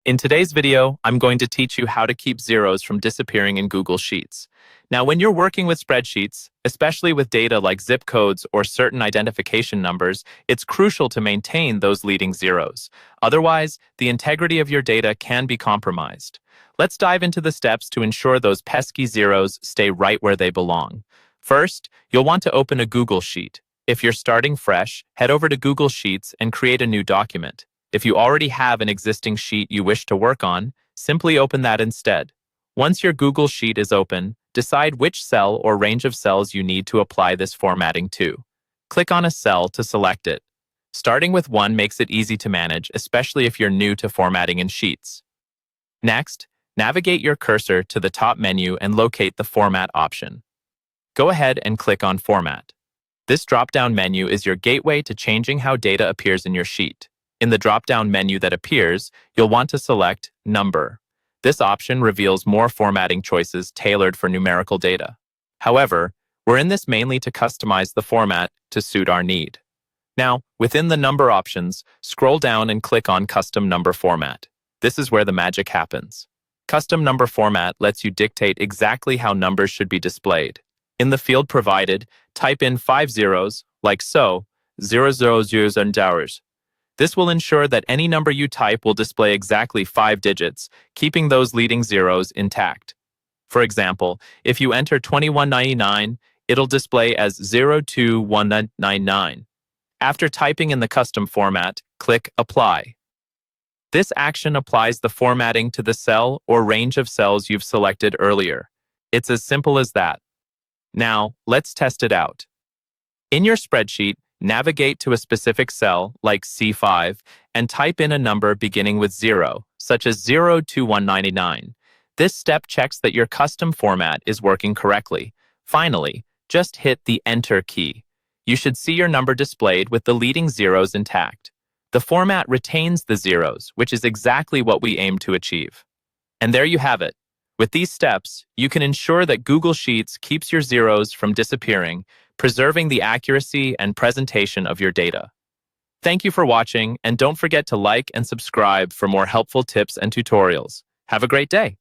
In today's video, I'm going to teach you how to keep zeros from disappearing in Google Sheets. Now, when you're working with spreadsheets, especially with data like zip codes or certain identification numbers, it's crucial to maintain those leading zeros. Otherwise, the integrity of your data can be compromised. Let's dive into the steps to ensure those pesky zeros stay right where they belong. First, you'll want to open a Google Sheet. If you're starting fresh, head over to Google Sheets and create a new document. If you already have an existing sheet you wish to work on, simply open that instead. Once your Google Sheet is open, decide which cell or range of cells you need to apply this formatting to. Click on a cell to select it. Starting with one makes it easy to manage, especially if you're new to formatting in Sheets. Next, navigate your cursor to the top menu and locate the Format option. Go ahead and click on Format. This drop-down menu is your gateway to changing how data appears in your sheet. In the drop-down menu that appears, you'll want to select Number. This option reveals more formatting choices tailored for numerical data. However, we're in this mainly to customize the format to suit our need. Now, within the number options, scroll down and click on Custom Number Format. This is where the magic happens. Custom Number Format lets you dictate exactly how numbers should be displayed. In the field provided, type in 5 zeros, like so, 000 and hours. This will ensure that any number you type will display exactly 5 digits, keeping those leading zeros intact. For example, if you enter 2199, it'll display as 021199. After typing in the custom format, click Apply. This action applies the formatting to the cell or range of cells you've selected earlier. It's as simple as that. Now, let's test it out. In your spreadsheet, navigate to a specific cell, like C5, and type in a number beginning with 0, such as 02199. This step checks that your custom format is working correctly. Finally, just hit the Enter key. You should see your number displayed with the leading zeros intact. The format retains the zeros, which is exactly what we aim to achieve. And there you have it. With these steps, you can ensure that Google Sheets keeps your zeros from disappearing, preserving the accuracy and presentation of your data. Thank you for watching, and don't forget to like and subscribe for more helpful tips and tutorials. Have a great day.